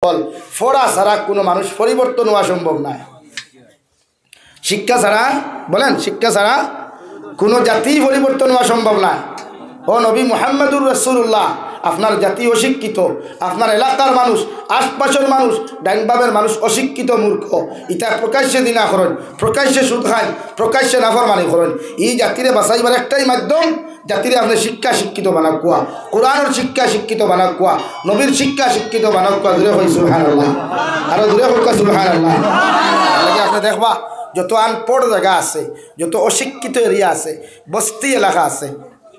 পড়া ছাড়া কোনো মানুষ পরিবর্তন হওয়া সম্ভব নয়। শিক্ষা ছাড়া বলেন, শিক্ষা ছাড়া কোনো জাতি পরিবর্তন হওয়া সম্ভব নয়। ও নবী মুহাম্মদুর রাসূলুল্লাহ, আপনার জাতি অশিক্ষিত, আপনার এলাকার মানুষ, আশপাশের মানুষ, ডাইনবাবের মানুষ অশিক্ষিত মূর্খ, ইটা প্রকাশ্যে দিনা করেন, প্রকাশ্যে সুদ খান, প্রকাশ্যে নাফরমানি করেন। এই জাতিরে বাঁচাইবার একটাই মাধ্যম, জাতিরে আপনি শিক্ষা শিক্ষিত বানাক কুয়া, কোরআনের শিক্ষা শিক্ষিত বানাক কুয়া, নবীর শিক্ষা শিক্ষিত বানাক কুয়া। দূরে হই সুবহানাল্লাহ, আরো দূরে হোক সুবহানাল্লাহ। আপনি দেখবা যত আনপড় জায়গা আছে, যত অশিক্ষিত এরিয়া আছে, বস্তি এলাকা আছে,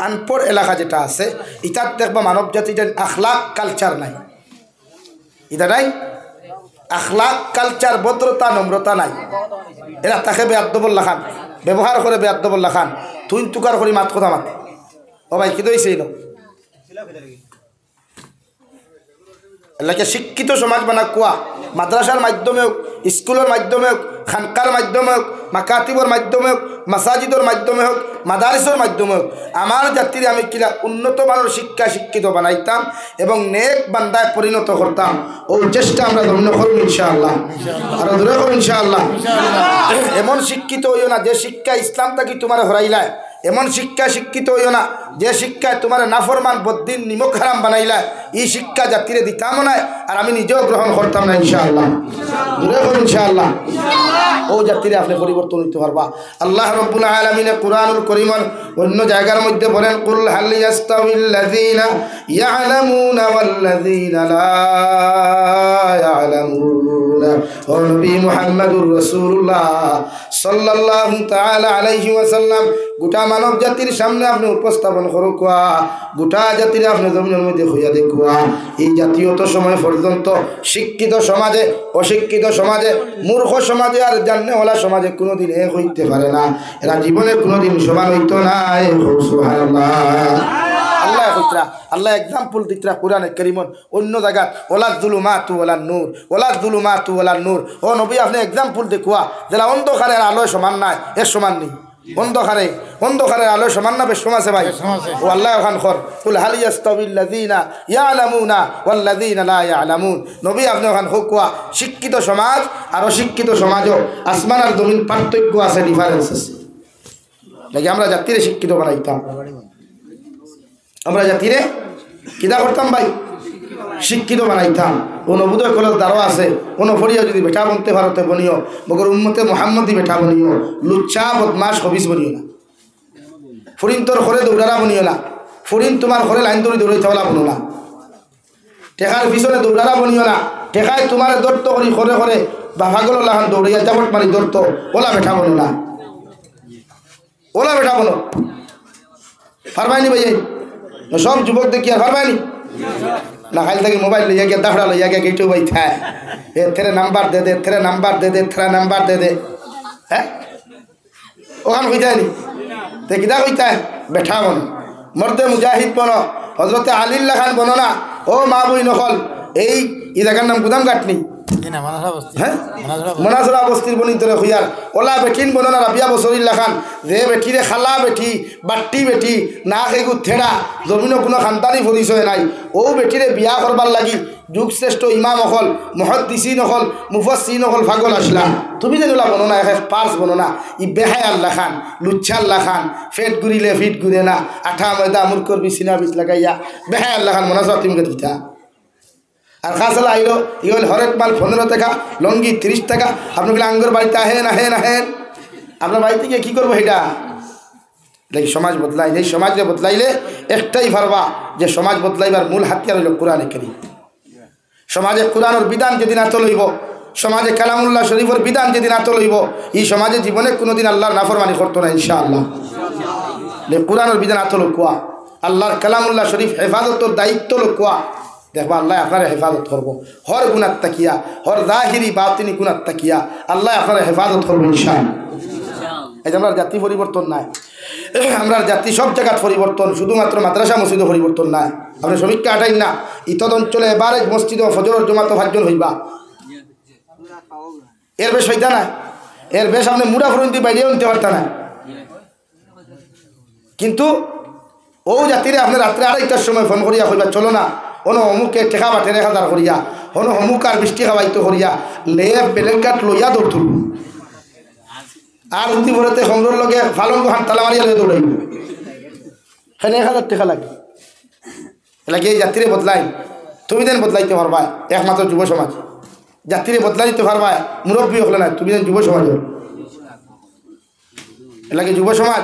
আনপড় এলাকা যেটা আছে, ইটার দেখবা মানব জাতিটার আখলাক কালচার নাই। এটা নাই আখলাক কালচার, ভদ্রতা নম্রতা নাই। এরা তাকে বেয়াদ্দবল্লা খান, ব্যবহার করে বেয়াদ্দবল্লা খান, তুই তুকার করি মাত কথা মাত। ও ভাই কি দইছে এলাকে শিক্ষিত সমাজ বানা কুয়া, মাদ্রাসার মাধ্যমে হোক, স্কুলের মাধ্যমে হোক, খানকার মাধ্যমে হোক, মাকাতিবর মাধ্যমে হোক, মাসাজিদর মাধ্যমে হোক, মাদারিসের মাধ্যমে হোক, আমার জাতির আমি কিনা উন্নত মানের শিক্ষা শিক্ষিত বানাইতাম এবং নেক বান্দায় পরিণত করতাম। ও চেষ্টা আমরা ধন্য করব ইনশাআল্লাহ, আরো দূরে করব ইনশাআল্লাহ। এমন শিক্ষিত হইও না যে শিক্ষা ইসলাম থাকি তোমার হরাইলায়, এমন শিক্ষা শিক্ষিত হইও না যে শিক্ষায় তোমার নাফরমান বদ্দিন নিমক হারাম বানাইলায়। এই শিক্ষা জাতিরে দিতাম না, আর আমি নিজেও গ্রহণ করতাম না ইনশাআল্লাহ, ইনশাআল্লাহ। ও জাতিরে আপনি পরিবর্তন হইতে পারবা। আল্লাহ রাব্বুল আলামিন কুরআনুল কারীমের অন্য জায়গার মধ্যে বলেন, কুল হাল ইয়াস্তাউিল্লাযীনা ইয়ালামুনা ওয়াল্লাযীনা লা ইয়ালামুনা। ও নবী মুহাম্মদুর রাসূলুল্লাহ সাল্লাল্লাহু তাআলা আলাইহি ওয়াসাল্লাম গোটা মানব জাতির সামনে আপনি উপস্থাপন করো কুয়া, গোটা জাতির আপনি জমিনের মধ্যে হইয়া দেখুয়া। এই জাতীয়ত সময় পর্যন্ত শিক্ষিত সমাজে, অশিক্ষিত সমাজে, মূর্খ সমাজে আর জান্নেওয়ালা সমাজে কোনোদিন এক হইতে পারে না। এরা জীবনে কোনোদিন সমান হইতো না। সুবহানাল্লাহ। আল্লাহ কইতরা, আল্লাহ এক্সাম্পল দিতরা কোরআনে কারীমন অন্য জায়গা, ওয়ালা যুলুমাতু ওয়ালা নূর, ওয়ালা যুলুমাতু ওয়ালা নূর। ও নবী আপনি এক্সাম্পল দেখুয়া, যারা অন্ধকারের আলোয় সমান নাই, এর সমান নেই। অন্ধকারের আলোয় সমান না, বেশ সমান আছে ভাই। ও আল্লাহ ওখান খর, কুল হাল ইয়াস্তাউিল্লাযীনা ইয়ালামুনা ওয়াল্লাযীনা লা ইয়ালামুন। নবী আপনি ওখান হুকুয়া শিক্ষিত সমাজ আর অশিক্ষিত সমাজও আসমান আর জমিন পার্থক্য আছে, ডিফারেন্স আছে। নাকি আমরা জাতিরে শিক্ষিত বানাইতাম, আমরা জাতিরে কিনা করতাম ভাই, শিক্ষিত বানাইতাম। কোন বোধয় কলেজ দ্বারও আছে, কোনো ফরিয়া যদি বেটা বনতে ভারতে বনিও, মগর উম্মতে মোহাম্মদী বেটা বনিও, লুচ্চা বদমাস হবিস বনিও না। ফরিন তোর ঘরে দৌড়ারা বনিও না, ফরিন তোমার ঘরে লাইন দৌড়ি দৌড়াইতেওয়ালা বনো না, টেকার পিছনে দৌড়ারা বনিও না, টেকায় তোমার দৌড়ত করি ঘরে ঘরে বা ভাগল লাহান দৌড়িয়া জাবট মারি দৌড়ত, ওলা বেটা বনো না, ওলা বেটা বনো। পারবাইনি ভাই, সব যুবক দেখি আর পারবাইনি না, খালি থাকি মোবাইল লইয়া গিয়ে দাফড়া লইয়া গিয়ে গেটু বই থায়, এ থেরে নাম্বার দে দে, থেরে নাম্বার দে দে, থেরা নাম্বার দে দে। হ্যাঁ ওখান হইতায় নি দেখিদা হইতায় বেঠা বনো, মর্দে মুজাহিদ বনো, হজরতে আলিল্লা খান বনো না। ও মা বই নকল, এই জায়গার নাম গুদাম কাটনি, হ্যাঁ মনাসরা বস্তির বনি তোরে হইয়ার ওলা বেঠিন বনো না। রাবিয়া বসরিল্লা খান যে বেঠি রে খালা বেঠি, বাট্টি বেঠি, না খেগু থেড়া, জমিনও কোনো খানদানি পরিচয় নাই। ও বেঠিরে বিয়া করবার লাগি যুগশ্রেষ্ঠ ইমাম অকল, মুহাদ্দিসিন অকল, মুফাসসিরিন অকল পাগল আসলা। তুমি যেন ওলা বনো না, পার্স বনো না। ই বেহায় আল্লাহ খান, লুচ্ছা আল্লাহ খান, ফেট ঘুরিলে ফিট ঘুরে না, আঠা ময়দা মুর করবি সিনা বিচ লাগাইয়া, বেহায় আল্লাহ খান মনাসরা তুমি দিতা। আর খাসালা আইলো ইগল হরেক মাল 15 টাকা, লঙ্গি 30 টাকা। আপনি বলে আঙ্গুর বাড়িতে আহেন আহেন আহেন, আপনার বাড়িতে গিয়ে কী করবো এটা? দেখি সমাজ বদলাই, এই সমাজকে বদলাইলে একটাই পারবা যে সমাজ বদলাইবার মূল হাতিয়ার হইল কোরআনে কারীম। সমাজে কোরআনের বিধান যদি না চলইব, সমাজে কালামুল্লাহ শরীফের বিধান যদি না চলইব, এই সমাজে জীবনে কোনোদিন আল্লাহর নাফরমানি করতো না ইনশাআল্লাহ। কোরআনের বিধান আতল কুয়া, আল্লাহর কালামুল্লাহ শরীফ হেফাজতর দায়িত্ব লোকুয়া, দেখবা আল্লাহ আপনার হেফাজত করবো। হর গুণার তাকিয়া, হর জাহিরি বাতিনি গুণার তাকিয়া আল্লাহ আপনার হেফাজত করবো ইনশাআল্লাহ। এই যে আমরা জাতি পরিবর্তন নাই, আমরা জাতি সব জায়গাত পরিবর্তন, শুধুমাত্র মাদ্রাসা মসজিদও পরিবর্তন নাই। আপনি সমীক্ষা হাঁটাইন না, ইতদ অঞ্চলে এবারে মসজিদ ও ফজরের জমাত 5 জন হইবা, এর বেশ হইতা না, এর বেশ আপনি মুড়া ফরন্তি বাইরে আনতে পারতা না। কিন্তু ও জাতিরে আপনি রাত্রে 2:30টার সময় ফোন করিয়া কইবা চলো না, অমুকে টেকা বা 13,000 করিয়া হন হমুক আর বৃষ্টি খাওয়াইতো করিয়া লেয়া বেলেঙ্কাট লইয়া দৌড় তুলব আর যদি ভরেতে সমরের লগে ফালঙ্গ হাত তালা মারিয়া লইয়া দৌড়াইব হ্যাঁ 1000 টাকা লাগে এলাকি এই জাতিরে বদলাই তুমি যেন বদলাইতে পারবা একমাত্র যুব সমাজ জাতিরে বদলাই দিতে পারবা মুরব্বী হলে না তুমি যেন যুব সমাজ এলাকি যুব সমাজ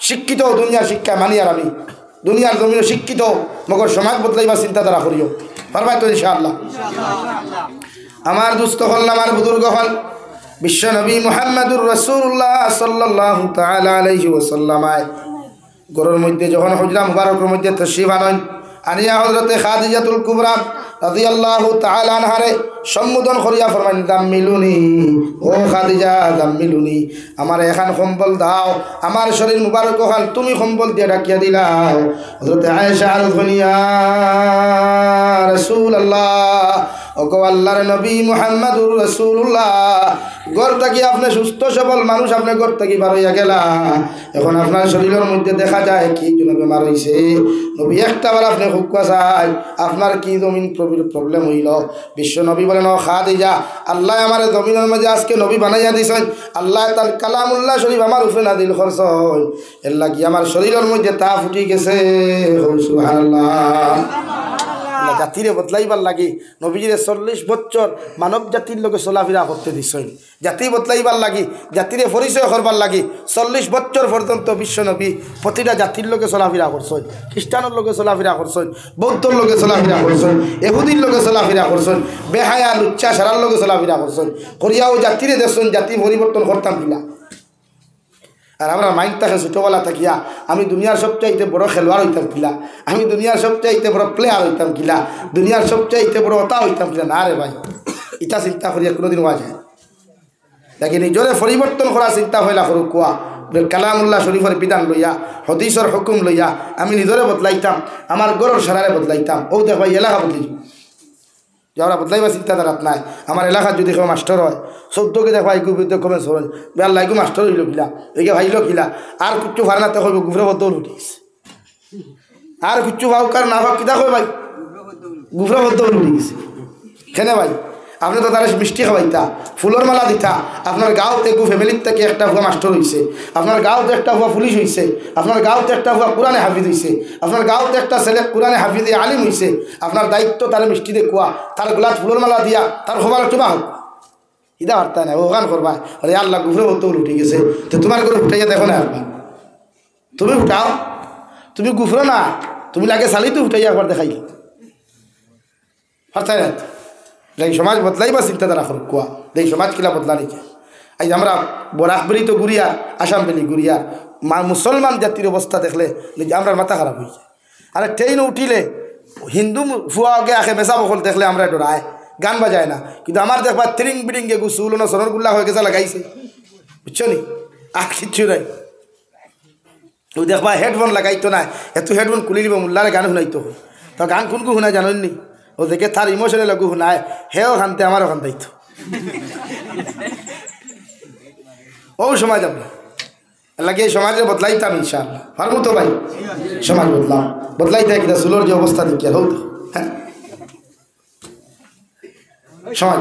শিক্ষিত দুনিয়ার শিক্ষা মানি আর আমি দুনিয়ার জমিনে শিক্ষিত মগর সমাজ বদলাইবার চিন্তাধারা করিও পারবা তো ইনশাআল্লাহ আমার দুস্থ হল আমার বুজুর্গ হল বিশ্ব নবী মুহাম্মদুর রাসূলুল্লাহ সাল্লাল্লাহু তাআলা আলাইহি ওয়াসাল্লাম গরুর মধ্যে যখন হুজরা মুবারকের মধ্যে তশরিফ আনেন আনিয়া হযরতে খাদিজাতুল কুবরা রাদিয়াল্লাহু তাআলা আনহারে সম্বোধন করিয়া ফরমাইন দাম্মিলুনি ও খাদিজা দাম্মিলুনি আমার এখন কম্বল দাও আমার শরীর মুবারক হল তুমি কম্বল দিয়ে ঢাকিয়া দিলাও হযরতে আয়েশা আল-দুনিয়া রাসূলুল্লাহ ওগো আল্লাহর নবী মুহাম্মদুর রাসূলুল্লাহ ঘর থেকে আপনি সুস্থ সবল মানুষ আপনি ঘর থেকে বার হইয়া গেলা এখন আপনার শরীরের মধ্যে দেখা যায় কি জন্য বেমার হইছে নবী একটাবার আপনি হুকুয়া চাই আপনার কি জমিন প্রবলেম হইল বিশ্ব নবী বলেন ও খাদিজা আল্লাহ আমার জমিনের মাঝে আজকে নবী বানাইয়া দিছেন আল্লাহ তার কালামুল্লাহ শরীফ আমার উপরে নাজিল করছেন এর লাগি আমার শরীরের মধ্যে তা ফুটি গেছে সুবহানাল্লাহ জাতিরে বদলাইবার লাগে নবীজিরে 40 বছর মানব জাতির লোকে চলাফেরা করতে দিছেন জাতি বদলাইবার লাগে জাতিরে পরিচয় করবার লাগে 40 বছর পর্যন্ত বিশ্ব নবী প্রতিটা জাতির লোকে চলাফেরা করছেন খ্রিস্টানের লোকে চলাফেরা করছেন বৌদ্ধর লোকে চলাফেরা করছেন এহুদির লোকে চলাফেরা করছেন বেহায়া লুচ্চা সারার লোকে চলাফেরা করছেন করিয়াও জাতিরে দেখছেন জাতি পরিবর্তন করতাম কিনা আর আমরা মাইন্ড থাকে ছোটোবেলা থাকিয়া আমি দুনিয়ার সবচাইতে বড় খেলোয়াড় হইতাম কিলা আমি দুনিয়ার সবচাইতে বড় প্লেয়ার হইতাম কিলা দুনিয়ার সবচাইতে বড় ওতা হইতাম কিলা না রে ভাই ইটা চিন্তা করিয়া কোনোদিন হওয়া যায় দেখি নিজরে পরিবর্তন করা চিন্তা হইলা করুক কোয়া কালামুল্লাহ শরীফের বিধান লইয়া হদিসর হুকুম লইয়া আমি নিজরে বদলাইতাম আমার গরর সারারে বদলাইতাম ও দেখ ভাই এলাকা বদলি যে আমরা বদলাইবার চিন্তাধারাত নাই আমার এলাকার যদি কেউ মাস্টার হয় 14কে দেখ ভাই গুবিতে কমে সরেন বেল লাইগু মাস্টার হইল কিলা একে ভাইল কিলা আর কিচ্ছু ফারনাতে কইব গুফরে বদ্ধ উঠিস আর কিচ্ছু ভাও কার না ভাব কিতা কই ভাই গুফরে বদ্ধ উঠে গেছে কেন ভাই আপনি তো তারা মিষ্টি খাওয়াইতা ফুলের মালা দিতা আপনার গাঁওতে গু ফ্যামিলির থেকে একটা হুয়া মাস্টার হয়েছে আপনার গাঁওতে একটা হুয়া পুলিশ হয়েছে আপনার গাঁওতে একটা হুয়া কোরআনে হাফিজ হয়েছে আপনার গাঁওতে একটা ছেলে কোরআনে হাফিজে আলিম হয়েছে আপনার দায়িত্ব তার মিষ্টি দেখুয়া তার গোলাত ফুলের মালা দিয়া তার খবর একটু হোক ইদা বার্তা নাই ও গান করবা আরে আল্লাহ গুফরে বলতে উঠে গেছে তো তোমার করে উঠাইয়া দেখো না তুমি উঠাও তুমি গুফরে না তুমি লাগে চালি তো উঠাইয়া একবার দেখাই পারতাই না এই সমাজ বদলাইবা চিন্তাধারা করুক কোয়া এই সমাজ কিলা বদলা নিকে আজ আমরা বরাকবেলি তো গুড়িয়া আসাম বেলি গুড়িয়া মুসলমান জাতির অবস্থা দেখলে আমরা মাথা খারাপ হয়ে যায় আর ট্রেন উঠিলে হিন্দু ফুয়াকে আখে মেসা বকল দেখলে আমরা ডরায় গান বাজায় না কিন্তু আমার দেখবা তিরিং বিরিঙ্গে গুসুল না সনরগুল্লা হয়ে গেছে লাগাইছে বুঝছো নি আর কিচ্ছু নাই ও দেখবা হেডফোন লাগাইতো না এত হেডফোন খুলি নিব মোল্লারে গান শুনাইতো তো গান কোনকু শুনাই জানেননি ও দেখে তার ইমোশনে লাগু শুনায় হেও খানতে আমারও খান দায়িত্ব ও সমাজ আপনার লাগে এই সমাজে বদলাইতাম ইনশাআল্লাহ পারবো তো ভাই সমাজ বদলাইতে কিনা সুলোর যে অবস্থা দেখি আর হোক হ্যাঁ সমাজ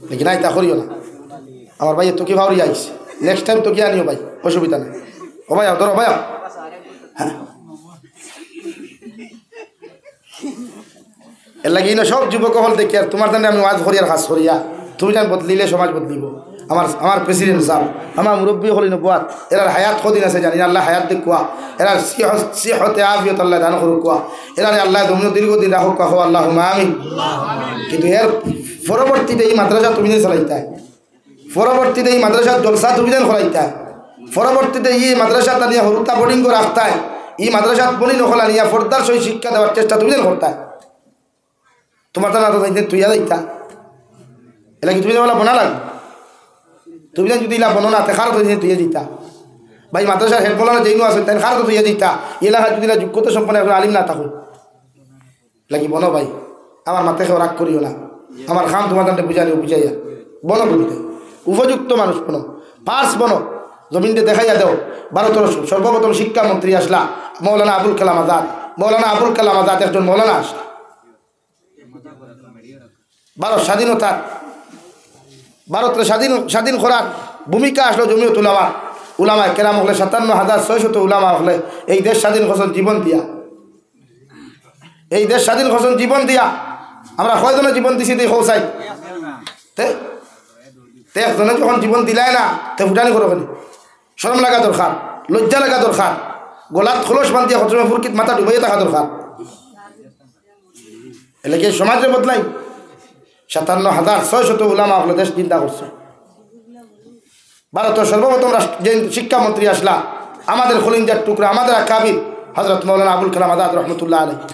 দেখি নাই তা করিও না আমার ভাই তোকে ভাবরি আইস নেক্সট টাইম তোকে আনিও ভাই অসুবিধা নেই ও ভাই ধরো ভাই হ্যাঁ এর লাগে না সব যুবক হল দেখি আর তোমার জন্য আমি ওয়াজ করিয়ার কাজ করিয়া তুমি যেন বদলিলে সমাজ বদলিব আমার প্রেসিডেন্ট সাহেব আমার মুরব্বী হলি নবাদ এরার হায়াত কদিন আছে জানি আল্লাহ হায়াত দেখুয়া এরার সিহতে আফিয়ত আল্লাহ দান করুক এরারে আল্লাহ দমিও দীর্ঘদিন রাখুক কাহো আল্লাহ আমিন কিন্তু এর পরবর্তীতে এই মাদ্রাসা তুমি যেন চালাইতা পরবর্তীতে এই মাদ্রাসার জলসা তুমি যেন করাইতা পরবর্তীতে এই মাদ্রাসা তা নিয়ে হরুতা বোর্ডিং করে রাখতায় এই মাদ্রাসা বনি নকলা নিয়ে ফর্দার সহি শিক্ষা দেওয়ার চেষ্টা তুমি যেন করতায় তোমার তো না তো তুইয়া যাইতা এলা কি তুমি বলা বনা লাগ তুমি যদি ইলা বনো না খার তো তুইয়া দিতা ভাই মাদ্রাসার হেড বলানো যেইনো আছে তাই খার তো তুইয়া দিতা এলাকা যদি যোগ্যতা সম্পন্ন এখন আলিম না থাকুক লাগি বনো ভাই আমার মাথায় রাগ করিও না আমার খাম তোমার দামটা বুঝাইয়া বনো বলিতে উপযুক্ত মানুষ বনো পার্স বনো জমিনটা দেখাইয়া দেও ভারতের সর্বপ্রথম শিক্ষামন্ত্রী আসলা মৌলানা আবুল কালাম আজাদ একজন মৌলানা আসলা ভারতের স্বাধীন করার ভূমিকা আসলো জমিয়ত উলামা উলামায়ে কেরাম হলে ৫৭,৬০০ উলামা হলে এই দেশ স্বাধীন করছেন জীবন দিয়া। এই দেশ স্বাধীন করছেন জীবন দিয়া। আমরা কয়জনে জীবন দিছি দিয়ে খোঁচাই তে একজনে যখন জীবন দিলাই না তে ফুটানি করো কেন? শরম লাগা দরকার, লজ্জা লাগা দরকার, গলাত খোলস বান্ধিয়া হজমে ফুরকিত মাথা ডুবাইয়া থাকা দরকার। এলে কি সমাজে বদলাই? ৫৭,৬০০ উলামা হলে দেশ চিন্তা করছে। ভারতের সর্বপ্রথম যে শিক্ষামন্ত্রী আসলা আমাদের খলিঞ্জার টুকরা, আমাদের আকাবির হযরত মাওলানা আবুল কালাম আজাদ রহমতুল্লাহ আলাইহি।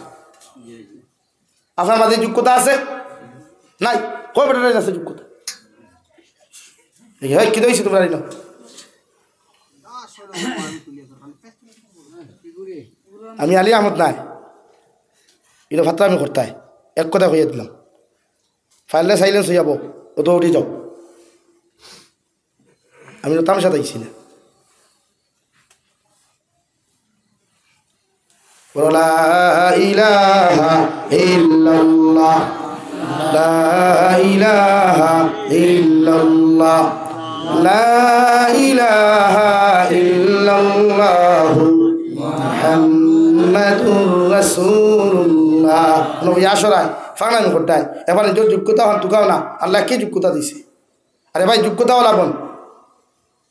আপনার মাঝে যোগ্যতা আছে নাই? কয় বেটার আছে যোগ্যতা? কি দইছি তোমরা না? আমি আলী আহমদ নাই, এটা ভাত্রা আমি করতে এক কথা কইয়া দিলাম, ফাইলে সাইলেন্স হয়ে যাব, ও তো উঠে যাও। আমি তো তামসা দিয়েছি না। লা ইলাহা ইল্লাল্লাহ লা ইলাহা ইল্লাল্লাহ লা ইলাহা ইল্লাল্লাহু মুহাম্মাদুর রাসূলুল্লাহ। নবী আসরায় ফানান করতায় এবার নিজের যোগ্যতা হন তুকাও না, আল্লাহ কি যোগ্যতা দিছে? আরে ভাই যোগ্যতাও লাভন,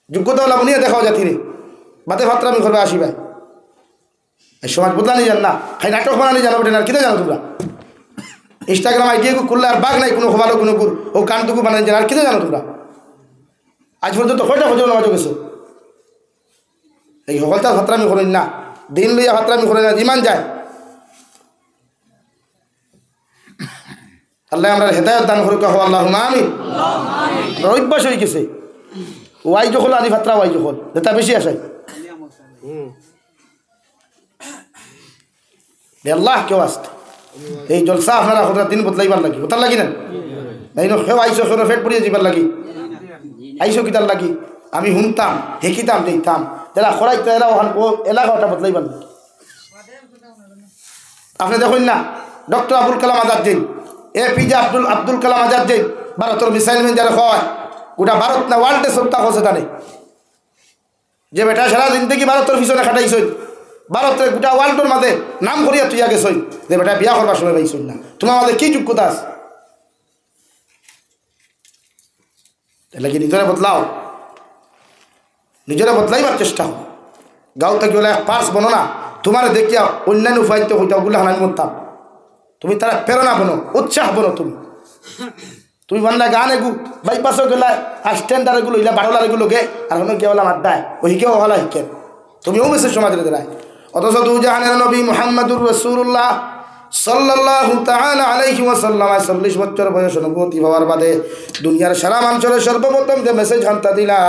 যোগ্যতাও লাভ নিয়ে দেখাও জাতিরে বাতে ফাত্রামি করবে আসি ভাই। সমাজ বদলানি জান না, খাই নাটক বানানি জানো ওঠে না, কিনে জানো তোমরা? ইনস্টাগ্রাম আইডিয়া করলে আর বাঘ নাই কোনো খোবালো কোনো গুর ও কানটুকু বানানি জানো, আর কিনে জানো তোমরা? আজ পর্যন্ত কয়টা খোঁজো নামাজ গেছো? এই সকলটা ফাত্রামি করেন না, দিন লইয়া ফাত্রামি করে না, ইমান যায়। আল্লাহ আমরা হেদায়ত দান করুক, আল্লাহুম্মা আমিন। অভ্যাস হয়ে গেছে ওয়াই যখন আদি ফাত্রা ওয়াই যখন যেটা বেশি আসে আল্লাহ কেউ আসতে এই জলসা আপনারা হঠাৎ দিন বদলাইবার লাগি, ওটার লাগি না সেও আইসো সেও ফেট পড়িয়ে যাবার লাগি, আইসো কিতার লাগি আমি শুনতাম হেকিতাম দেখতাম যারা খরাইতে এরা ও এলাকাটা বদলাইবার লাগি। আপনি দেখুন না ডক্টর আবুল কালাম আজাদ জিন, APJ আব্দুল কালাম আজাদ জিন ভারতের মিসাইল ম্যান যারা হয় গোটা ভারত না ওয়ার্ল্ডে সত্তা হচ্ছে জানে যে বেটা সারা জিন্দগি ভারতের পিছনে খাটাইছই, ভারতের গোটা ওয়ার্ল্ডের মাঝে নাম করিয়া তুই আগে সই যে বেটা বিয়া করবার সময় পাইছই না, তোমার আমাদের কি যোগ্যতা আছে? তাহলে কি নিজেরা বদলাও, নিজেরা বদলাইবার চেষ্টা হো। গাঁও থেকে বলে পার্স বনো না, তোমার দেখিয়া অন্যান্য উপায়িত হইতে ওগুলো হানানি করতাম, তুমি তারা প্রেরণা বনো, উৎসাহ বনো। তুমি বান্না গান এগু বাইপাসও গেলা আর স্ট্যান্ডার এগুলো ইলা বারোলার এগুলো গে আর হলো গিয়ে বললাম আড্ডায় ওই হিকেও হলা হিকেন তুমিও মেসেজ সমাজের দেয়। অথচ দু জাহানের নবী মুহাম্মদুর রাসূলুল্লাহ সাল্লাল্লাহু তাআলা আলাইহি ওয়াসাল্লাম ৪০ বছর বয়স নবুয়তি হওয়ার বাদে দুনিয়ার সারা মানুষের সর্বপ্রথম যে মেসেজ হান্তা দিলা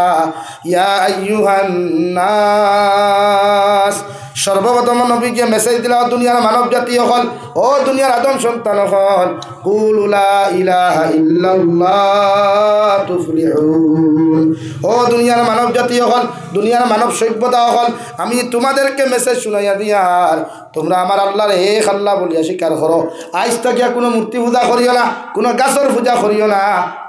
ইয়া আইয়ুহান নাস, সর্বপ্রথম নবীকে মেসেজ দিলা দুনিয়ার মানব জাতি হল, ও দুনিয়ার আদম সন্তান হল, কুলু লা ইলাহা ইল্লাল্লাহ তুফলিহুন। ও দুনিয়ার মানব জাতি হল, দুনিয়ার মানব সভ্যতা হল, আমি তোমাদেরকে মেসেজ শুনাইয়া দিয়ার তোমরা আমার আল্লাহর এক আল্লাহ বলিয়া স্বীকার করো। আজ থাকিয়া কোনো মূর্তি পূজা করিও না, কোনো গাছের পূজা করিও না,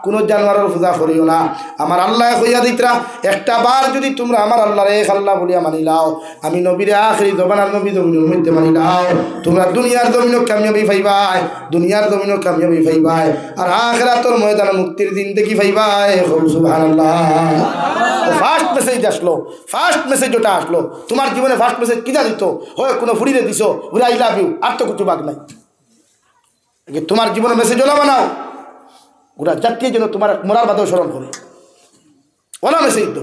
কোনো জানোয়ারের পূজা করিও না। আমার আল্লাহ কইয়া দিতরা একটা বার যদি তোমরা আমার আল্লাহর এক আল্লাহ বলিয়া মানিলাও, আমি নবীরে আখরি জবানার নবী জমিনের মধ্যে মানিলাও, তোমরা দুনিয়ার জমিনও কামিয়াবি পাইবাই, দুনিয়ার জমিনও কামিয়াবি পাইবাই, আর আখিরাতের ময়দানে মুক্তির দিন দেখি পাইবাই। সুবহানাল্লাহ। ফার্স্ট মেসেজ আসলো, ফার্স্ট মেসেজ ওটা আসলো তোমার জীবনে। ফার্স্ট মেসেজ কিনা দিত হয় কোনো ফুড়িরে দিছো উড়ে আই লাভ ইউ, আর তো কিছু বাদ নাই। তোমার জীবনে মেসেজ ওলা বানাও গোটা জাতীয় যেন তোমার মরার বাদেও স্মরণ করে, ওলা মেসেজ তো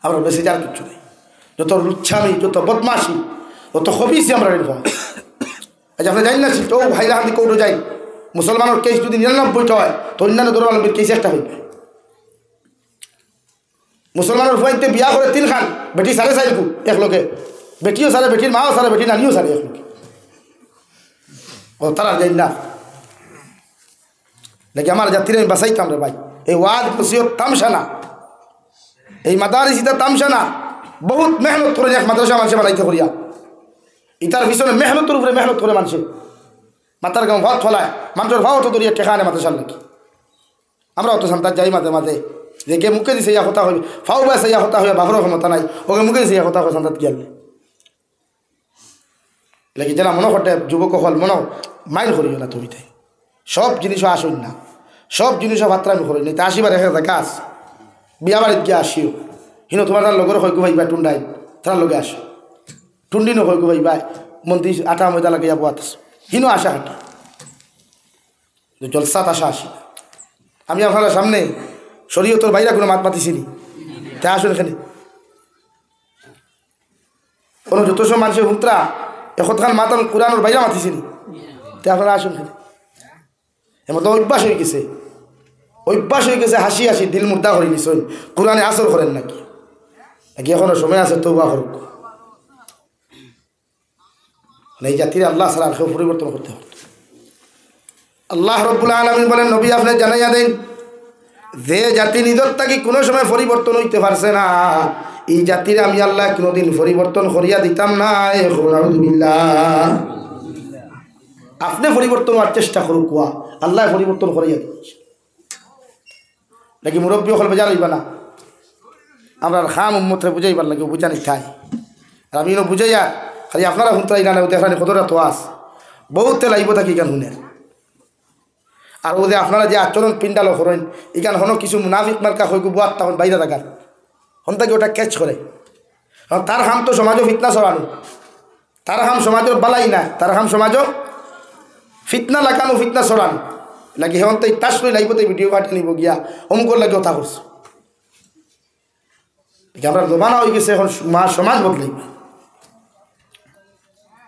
আমরা মেসেজ আর কিচ্ছু নেই। যত লুচ্ছামি, যত বদমাশি, যত হবিসি আমরা রেখা। আচ্ছা আপনি জানি না তো ভাইরা হাতি কৌটো যাই মুসলমানের কেস যদি ৯৯টা হয় তো অন্যান্য ধর্মাবলম্বীর কেস একটা হইবে। মুসলমানের ফুয়াইতে বিয়া করে ৩ খান, বেটি সাড়ে ৪ গু এক লোকে, বেটিও সারে, বেটির মাও সারে, বেটি নানিও সারে এক লোকে। ও তারা যাই না নাকি আমার জাতির আমি বাঁচাইতাম রে ভাই। এই ওয়াদ নসিহত তামসা না, এই মাদারিস ইতা তামসা না। বহুত মেহনত করে এক মাদ্রাসা মানুষে বানাইতে করিয়া, ইতার পিছনে মেহনতের উপরে মেহনত করে মানুষে। মাথার গাঁ ভাত ফলায় মানুষের ভাও তো দরিয়া টেকা আনে মাথা সাল নাকি আমরা অত সন্তান যাই মাঝে মাঝে যে কে মুখে দিছে ইয়া কথা হইবে ফাও বাস ইয়া কথা হইবে বাবুর ক্ষমতা নাই ওকে মুখে দিছে ইয়া কথা হয় সন্তান গিয়ালে লাগি যারা মনে করতে যুবক হল মনে মাইল করিও না তুমি তাই সব জিনিসও আসুন না সব জিনিসও ভাত্রামি করি না তা আসিবার রেখে থাকে গাছ বিয়া বাড়িত গিয়ে আসিও হিনো তোমার তার লগর হইকু ভাইবা টুন্ডাই তার লগে আসো টুন্ডি নহইকু ভাইবা মন্ত্রী আটা ময়দা লাগে যাবো আতাস হিনো আসা হাঁটা জলসাত আসা আসি আমি আপনার সামনে শরীয়তের বাইরে কোনো মাত মাতিছিনি তা আসুন এখানে কোনো যত সব মানুষের হুঁতরা এখন মাত আমি কোরআনের বাইরে মাতিছিনি তা আপনারা আসুন এখানে এমন তো অভ্যাস হয়ে গেছে হাসি হাসি দিল মুর্দা করে নিশ্চয় কোরআনে আসর করেন নাকি নাকি এখনো সময় আছে তৌবা করুক এই জাতির আল্লাহ ছাড়া আর কেউ পরিবর্তন করতে হবে আল্লাহ রব্বুল আলামিন বলেন নবী আপনি জানাইয়া দেন যে জাতি নিজের থাকি কোনো সময় পরিবর্তন হইতে পারছে না এই জাতির আমি আল্লাহ কোনোদিন পরিবর্তন করিয়া দিতাম না আপনি পরিবর্তন হওয়ার চেষ্টা করুক কুয়া আল্লাহ পরিবর্তন করিয়া দিচ্ছে নাকি মুরব্বী হল বেজা লইবা না আমরা খাম উম্মতরে বুঝাইবার লাগে বুঝা নিঠাই আর আমি বুঝাইয়া খালি আপনারা শুনতে গানে দেখানি কতটা তো আস বহুত লাগব থাকি গান শুনে আর ও যে আপনারা যে আচরণ পিন্ডালো করেন এখান হনো কিছু মুনাফিক মার্কা হয়ে বুয়ার তখন বাইরে থাকার হন থেকে ওটা ক্যাচ করে তার হাম তো সমাজও ফিতনা ছড়ানো তার হাম সমাজের বালাই না তার হাম সমাজও ফিতনা লাগানো ফিতনা ছড়ানো লাগে হেন তাই তাস করে লাগবে তাই ভিডিও কাটি নিব গিয়া অমুকর লাগে কথা করছে আমরা জমানা হয়ে গেছে এখন সমাজ বদলাইবে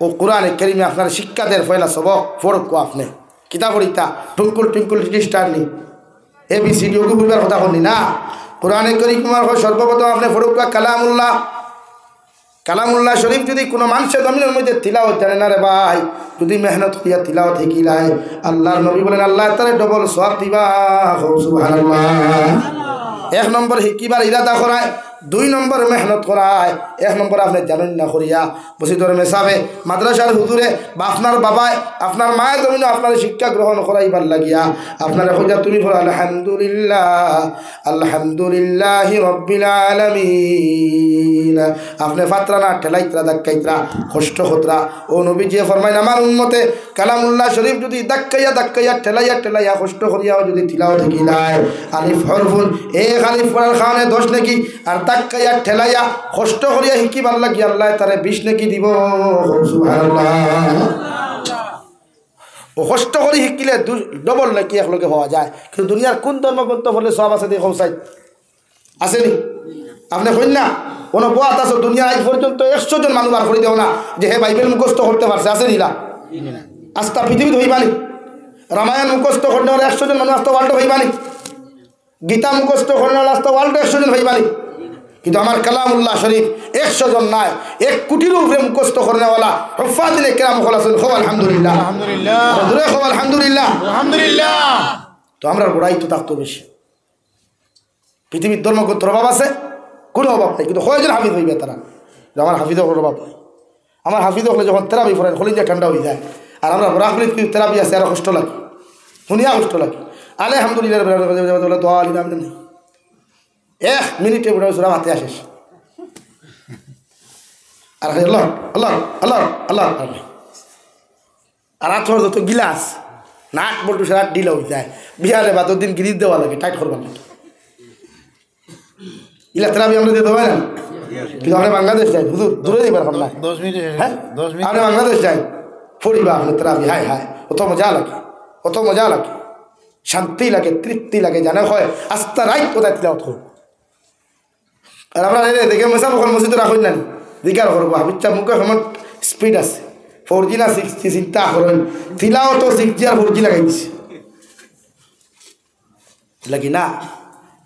ও কোরআনে কারিমে আপনার শিক্ষা দেয় পয়লা সবক ফরক কো আপনি কিতাব পড়িতা টুঙ্কুল টুঙ্কুল স্টার নি ABCD ওকে বলবার কথা শুনি না কোরআনে কারিমের সর্বপ্রথম আপনি ফরক কালামুল্লাহ শরীফ যদি কোনো মানুষের জমিনের মধ্যে তিলাওয়াত জানে না রে ভাই যদি মেহনত করিয়া তিলাওয়াত শিখিলায় আল্লাহর নবী বলেন আল্লাহ তারে ডবল সওয়াব দিবা সুবহানাল্লাহ এক নম্বর শিকিবার ইরাদা করায় 2 নম্বর মেহনত করায় 1 নম্বর আপনি জানেন না করিয়া মসজিদের মেসাবে মাদ্রাসার হুজুরে বা আপনার বাবায় আপনার মায়ের জমিনে আপনার শিক্ষা গ্রহণ করাইবার লাগিয়া আপনার খোঁজা তুমি বলো আলহামদুলিল্লাহি রাব্বিল আলামিন আপনি ফাতরা না ঠেলাইত্রা দাক্কাইত্রা কষ্ট হতরা ও নবী যে ফরমাইন আমার উম্মতে কালামুল্লাহ শরীফ যদি দাক্কাইয়া ঠেলাইয়া কষ্ট করিয়াও যদি তিলাওয়াত কিলায় আলিফ হরফুন এক আলিফ পড়ার কারণে 10 নাকি আর দাক্কাইয়া ঠেলাইয়া কষ্ট করিয়া শিকিবার লাগি আল্লাহ তারে 20 নাকি দিব সুবহানাল্লাহ ও কষ্ট করে শিকিলে ডবল নাকি একলগে হওয়া যায় কিন্তু দুনিয়ার কোন ধর্মগ্রন্থ বলে সব আছে দেখো সাইড আসেনি আপনি কইন না কোনো বাত আছে দুনিয়া আজ পর্যন্ত 100 জন মানুষ বার করে দেও না যে হে বাইবেল মুখস্থ করতে পারছে আসেনি না আস্তা পৃথিবীতে হইবানি রামায়ণ মুখস্থ করতে 100 জন মানুষ আস্তা ওয়ার্ল্ড হইবানি গীতা মুখস্থ করতে আস্তা ওয়ার্ল্ড 100 জন হইবানি কিন্তু আমার কালামুল্লাহ শরীফ 100 জন নাই 1 কোটির উপরে মুখস্থ করনেওয়ালা হুফাজিনে কেরাম হল আছেন খুব আলহামদুলিল্লাহ দূরে খুব আলহামদুলিল্লাহ তো আমরা বড়াই তো থাকতো বেশি পৃথিবীর ধর্মগ্রন্থের অভাব আছে কোনো অভাব নেই কিন্তু কয়জন হাফিজ হইবে তারা আমার হাফিজের কোনো অভাব নেই আমার হাফিজ হলে যখন তেরাবি ফোরেন হলিঞ্জা ঠান্ডা হয়ে যায় আর আমরা বরাহলিত কিন্তু তেরাবি আছে আরও কষ্ট লাগে শুনিয়া কষ্ট লাগে আলহামদুলিল্লাহ দোয়া আলী নাম নেই 1 মিনিটে বুড়া সুরা হাতে আসিস আর আল্লাহ আল্লাহ আল্লাহ আল্লাহ আর আথর যত গিলাস নাক বল্টু সারা ডিলা হয়ে যায় বিহারে বা দিন গিরিজ দেওয়া লাগে টাইট করবার লাগে ইলা তেরাবি আমরা দিতে পারি না কিন্তু আমরা বাংলাদেশ যাই হুজুর দূরে দিবার না 10 মিনিট হ্যাঁ 10 মিনিট আমরা বাংলাদেশ যাই ফড়িবা আমরা তেরাবি হায় হায় কত মজা লাগে শান্তি লাগে তৃপ্তি লাগে জানা হয় আস্তা রাইট কোথায় তিলাওয়াত করব আর আমরা দেখে মেসা বখন মসজিদে রাখুন না দিকার করবো হাবিচ্ছা মুখে সময় স্পিড আছে 4G না 6G চিন্তা করেন তিলাও তো 6G আর 4G লাগাই দিছে লাগি না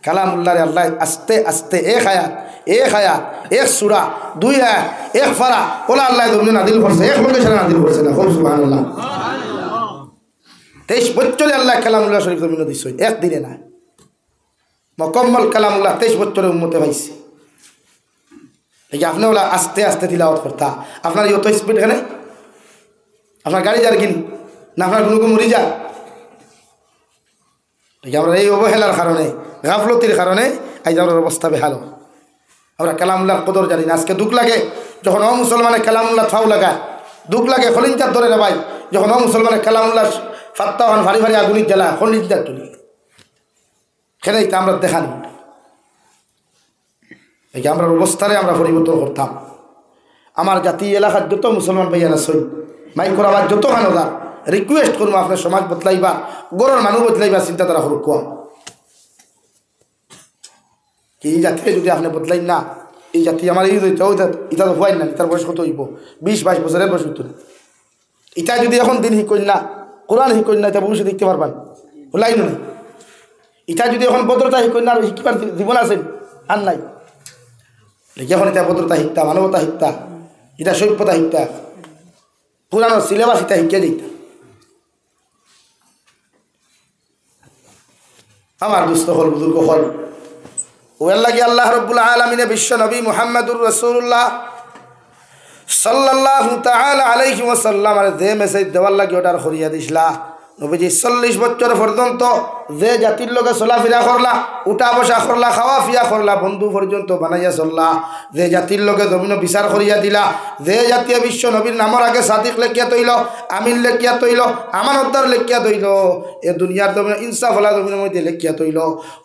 কালামুল্লাহ আল্লাহ আস্তে আস্তে এক আয়াত এক সূরা 2 আয়াত এক ফারা ওলা আল্লাহ দুনিয়া নাদিল করছে এক লোকে সারা নাদিল করছে না খুব সুবহানাল্লাহ 23 বছরে আল্লাহ কালামুল্লাহ শরীফ জমিনে দিছে এক দিনে না মুকম্মল কালামুল্লাহ 23 বছরে উম্মতে পাইছে এই যে আপনি ওলা আস্তে আস্তে তিলাওয়াত করতা আপনার যত স্পিড এখানে আপনার গাড়ি যার কিনি না আপনার কোনো মরি যায়? আমরা এই অবহেলার কারণে, গাফলতির কারণে আজ আমার অবস্থা বেহাল। আমরা কালামুল্লাহর কদর জানি না। আজকে দুঃখ লাগে যখন মুসলমানের কালামুল্লাহ ফাউ লাগায়, দুঃখ লাগে খলিঞ্চার ধরে রে ভাই, যখন মুসলমানের কালামুল্লাহ ফাত্তা হন ভারী ভারী আগুনির জ্বালা খলিঞ্চার তুলি খেলেই তা আমরা দেখানি। এই আমরা অবস্থারে আমরা পরিবর্তন করতাম। আমার জাতি এলাকার যত মুসলমান ভাইয়ারা সই মাইক করাবার যত খানোদার রিকোয়েস্ট করবো আপনার সমাজ বদলাইবা, গরুর মানুষ বদলাইবা, চিন্তাধারা করুক কোয়া এই জাতিকে যদি আপনি বদলাই না, এই জাতি আমার এই ইটা তো হয় না। ইটার বয়স কত হইব? 20-22 বছরের বয়স হইত। ইটা যদি এখন দিন শিকল না, কোরআন শিকল না, এটা ভবিষ্যৎ দেখতে পারবেন ওলাই নয়। ইটা যদি এখন ভদ্রতা শিকল না, শিখবার জীবন আছেন আর নাই। এখন এটা ভদ্রতা শিখতা, মানবতা শিখতা, এটা সভ্যতা শিখতা, পুরানোর সিলেবাস এটা শিখিয়ে দিতা। আমার দুস্থ হল বুজুর্গ হল ওর লাগে আল্লাহ রাব্বুল আলামিনে বিশ্ব নবী মুহাম্মদুর রাসূলুল্লাহ সাল্লাল্লাহু তাআলা আলাইহি ওয়াসাল্লাম আর যে মেসেজ দেওয়ার লাগে ওটার করিয়া দিছলা। নবীজি 40 বছর পর্যন্ত যে জাতির লোকে চলাফেরা করলা, উঠা বসা করলা, খাওয়া ফিয়া করলা, বন্ধু পর্যন্ত বানাইয়া চললা, যে জাতির লোকে জমিন বিচার করিয়া দিলা, যে জাতীয় বিশ্ব নবীর নামর আগে সাদিক লেখিয়া তৈল, আমিন লেখিয়া তৈল, আমানতদার লেখিয়া তৈল, এ দুনিয়ার জমিন ইনসাফওয়ালা জমিনের মধ্যে লেখিয়া তৈল,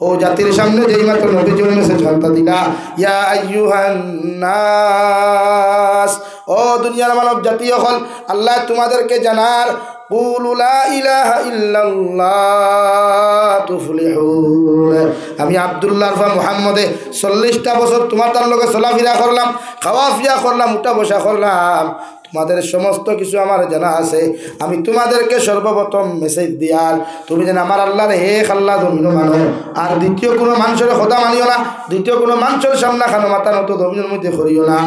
ও জাতির সামনে যেই মাত্র নবীজি মেসেজ ঘন্টা দিলা, ইয়া আইয়ুহান নাস, ও দুনিয়ার মানব জাতি হল, আল্লাহ তোমাদেরকে জানার কুলু লা ইলাহা ইল্লাল্লাহ তুফলিহুন। আমি আব্দুল্লাহ মুহাম্মদে 40টা বছর তোমার তার লগে চলাফেরা করলাম, খাওয়া ফিয়া করলাম, উঠা বসা করলাম, তোমাদের সমস্ত কিছু আমার জানা আছে। আমি তোমাদেরকে সর্বপ্রথম মেসেজ দিয়ার তুমি যেন আমার আল্লাহর এক আল্লাহ জমিনও মানো, আর দ্বিতীয় কোনো মানুষের খোদা মানিও না, দ্বিতীয় কোনো মানুষের সামনা খানো মাথা নত জমিনের মধ্যে করিও না।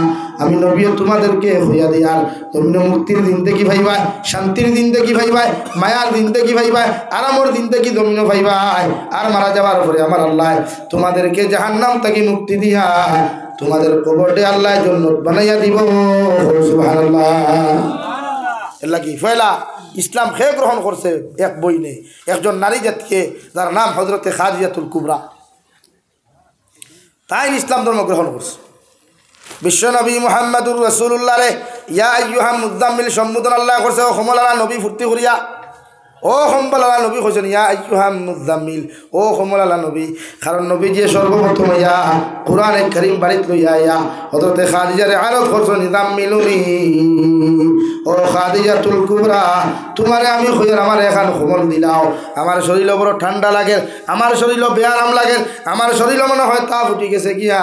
আমি নবী তোমাদেরকে হইয়া দিয়ার জমিন মুক্তির দিন দেখি ভাইবাই, শান্তির দিন দেখি ভাইবাই, মায়ার দিন দেখি ভাইবাই, আরামর দিন দেখি জমিনও ভাইবাই, আর মারা যাওয়ার পরে আমার আল্লাহ তোমাদেরকে জাহান্নাম থেকে মুক্তি দিয়া তোমাদের কবরটা আল্লাহ জান্নাত বানাইয়া দিব। সুবহানাল্লাহ। এলা কি ফয়লা ইসলাম খেয়ে গ্রহণ করছে এক বই নেই, একজন নারী জাতিকে যার নাম হযরতে খাদিজাতুল কুবরা, তাই ইসলাম ধর্ম গ্রহণ করছে। বিশ্বনবী মুহাম্মদুর রাসূলুল্লাহ রে ইয়া আইয়ুহাল মুযাম্মিল সম্বোধন আল্লাহ করছে, ও কমলালা নবী ফুর্তি করিয়া, ও কমলালা নবী কইছেন ইয়া আইয়ুহাল মুযাম্মিল, ও কমলালা নবী, কারণ নবী যে সর্বপ্রথম ইয়া কুরআনে কারীম বাড়িত লইয়া ইয়া হযরতে খাদিজারে আরজ করছেন নিযাম্মিলুনি, ও খাদিজাতুল কুবরা, তোমারে আমি কইর আমার এখন কমল দিলাও, আমার শরীর বড় ঠান্ডা লাগে, আমার শরীর বেআরাম লাগে, আমার শরীর মনে হয় তাপ উঠি গেছে গিয়া,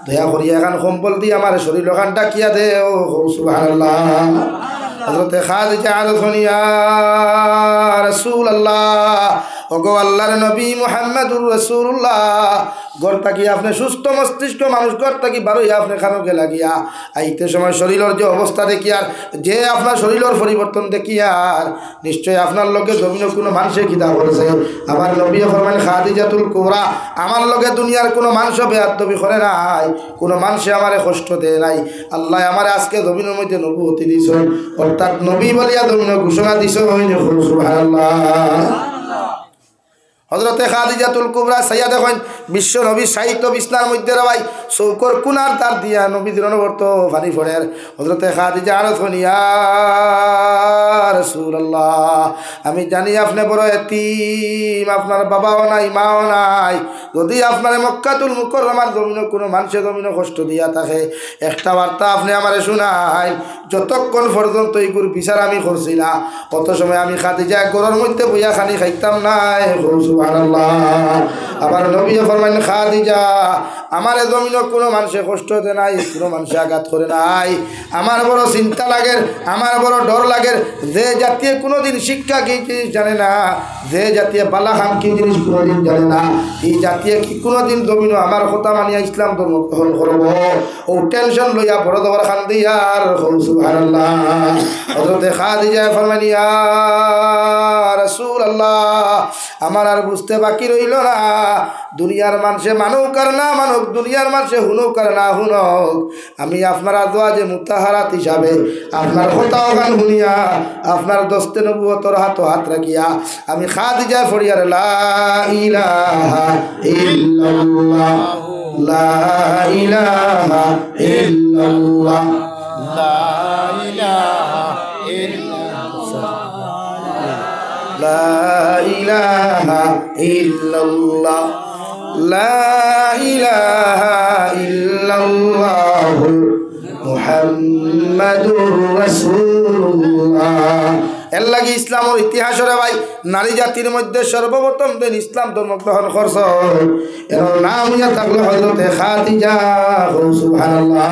দয়া করিয়া এখন কম্বল দিয়ে আমার শরীর ওখানটা কিয়া দে। ও সুবহানাল্লাহ। হযরতে খাদিজা আরজুন ইয়া রাসূলুল্লাহ, ওগো আল্লাহর নবী মুহাম্মদুর রাসূলুল্লাহ, ঘর থাকি আপনি সুস্থ মস্তিষ্ক মানুষ, ঘর থাকি বারোই আপনি খানোকে লাগিয়া আইতে সময় শরীরের যে অবস্থা দেখি আর যে আপনার শরীরের পরিবর্তন দেখি আর নিশ্চয় আপনার লোকে জমিন কোনো মানুষের খিদা করেছে। আমার নবী ফরমান খাদিজাতুল কুবরা, আমার লোকে দুনিয়ার কোনো মানুষ বেয়াদবি করে নাই, কোনো মানুষে আমারে কষ্ট দেয় নাই। আল্লাহ আমার আজকে জমিনের মধ্যে নবুয়তি দিয়েছেন, অর্থাৎ নবী বলিয়া জমিন ঘোষণা দিয়েছেন। সুবহানাল্লাহ। হযরতে খাদিজাতুল কুবরা সাইয়া দেখেন বিশ্ব নবী সাহিত্য বিছনার মধ্যে রাই চৌকর কুনার তার দিয়া নবীদের অনবরত পানি পড়ে। হযরতে খাদিজা আরজ করেন ইয়া রাসূলুল্লাহ, আমি জানি আপনি বড় এতিম, আপনার বাবাও নাই মাও নাই, যদি আপনার মক্কাতুল মুকাররমার জমিনে কোনো মানুষের জমিনে কষ্ট দিয়া থাকে একটা বার্তা আপনি আমারে শুনাই, যতক্ষণ পর্যন্ত এইগুর বিচার আমি করছি না কত সময় আমি খাদিজা ঘরের মধ্যে বইয়া খানি খাইতাম নাই। সুবহানাল্লাহ। আবার নবী ফরমান খাদিজা, আমার জমিনে কোনো মানুষে কষ্ট দেয় নাই, কোনো মানুষে আঘাত করে নাই, আমার বড় চিন্তা লাগে, আমার বড় ডর লাগে, যে জাতীয় কোনোদিন শিক্ষা কি জিনিস জানে না, যে জাতীয় বালাখাম কি জিনিস কোনোদিন জানে না, এই জাতি রাতিয়া কি কোনোদিন জমিন আমার কথা মানিয়া ইসলাম ধর্ম গ্রহণ করব ও টেনশন লইয়া বড় দবার খান দিয়ার সুবহানাল্লাহ হযরত খাদিজা ফরমানি ইয়া রাসূলুল্লাহ আমার আর বুঝতে বাকি রইল না দুনিয়ার মানুষে মানুক আর না মানুক দুনিয়ার মানুষে হুনুক আর না হুনুক আমি আপনার আজওয়াজে মুতাহারাত হিসাবে আপনার কথা গান শুনিয়া আপনার দস্তে নবুয়তর হাত রাখিয়া আমি খাদিজা ফরিয়ার লা ইলাহা ইল্লাল্লাহ লা ইলাহা ইল্লাল্লাহ লা ইলাহা ইল্লাল্লাহ লা ইলাহা ইল্লাল্লাহ লা ইলাহা ইল্লাল্লাহ মুহাম্মাদুর রাসূলুল্লাহ এর লাগি ইসলামের ইতিহাসরে ভাই নারী জাতির মধ্যে সর্বপ্রথম দিন ইসলাম ধর্ম গ্রহণ করছ এর নাম ইয়া থাকলো হযরতে খাদিজা সুবহানাল্লাহ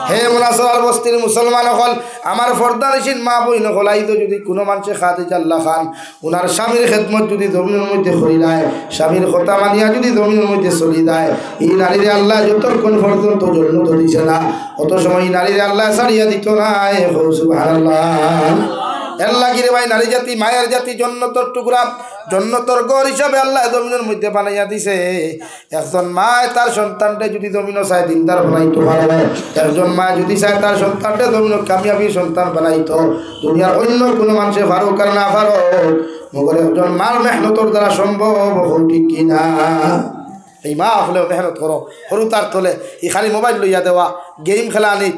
হে মুনাসরার বস্তির মুসলমান হল আমার ফরদানিসিন মা বই নকলাইতো যদি কোনো মানুষে খাদিজা আল্লাহ খান ওনার স্বামীর খেদমত যদি জমিনের মধ্যে করি দেয় স্বামীর কথা মানিয়া যদি জমিনের মধ্যে চলি দেয় এই নারীরে আল্লাহ যতক্ষণ পর্যন্ত জন্ম তো দিছে না অত সময় নারীরে আল্লাহ ছাড়িয়া দিত না সুবহানাল্লাহ এর লাগিরে ভাই নারী জাতি মায়ের জাতি জন্নতর টুকরা জন্নতর গড় হিসাবে আল্লাহ জমিনের মধ্যে বানাইয়া দিছে একজন মা তার সন্তানটা যদি জমিনও চায় দিনদার বানাইতো পারে একজন মা যদি চায় তার সন্তানটা জমিনও কামিয়াবি সন্তান বানাইতো দুনিয়ার অন্য কোনো মানুষে পারুক আর না পারুক মগর একজন মার মেহনতর দ্বারা সম্ভব ঠিক কিনা এই মা হলেও মেহনত করো সরু তার তোলে এই খালি মোবাইল লইয়া দেওয়া গেম খেলা আনি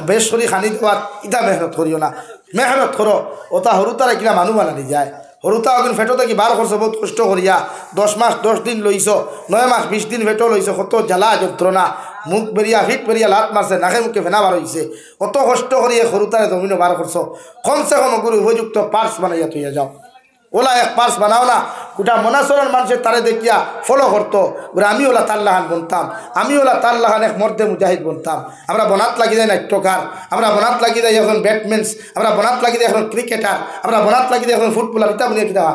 বেশ করে খানি দেওয়া ইটা মেহনত করিও না মেহনত করো ওটা সরু তারা কিনা মানুষ বানানি যায় সরুতা এখন ফেটো থেকে বার করছো বহুত কষ্ট করিয়া 10 মাস 10 দিন লইছ 9 মাস 20 দিন ফেটো লইছ কত জ্বালা যন্ত্রণা মুখ বেরিয়া ফিট বেরিয়া লাত মারছে নাকে মুখে ফেনা বার হয়েছে অত কষ্ট করিয়া সরুতারে জমিনও বার করছো কমসে কম গুরু উপযুক্ত পার্স বানাইয়া তুইয়া যাও ওলা এক পার্স বানাও না গোটা মনাসরের মানুষের তারে দেখিয়া ফলো করতো বলে আমি ওলা তাল্লাহান বনতাম আমি ওলা তাল্লাহান এক মর্দে মুজাহিদ বনতাম আমরা বনাত লাগি যাই নাট্যকার আমরা বনাত লাগি যাই এখন ব্যাটম্যানস আমরা বনাত লাগি যাই এখন ক্রিকেটার আমরা বনাত লাগি যাই এখন ফুটবলার এটা বনিয়া কিনা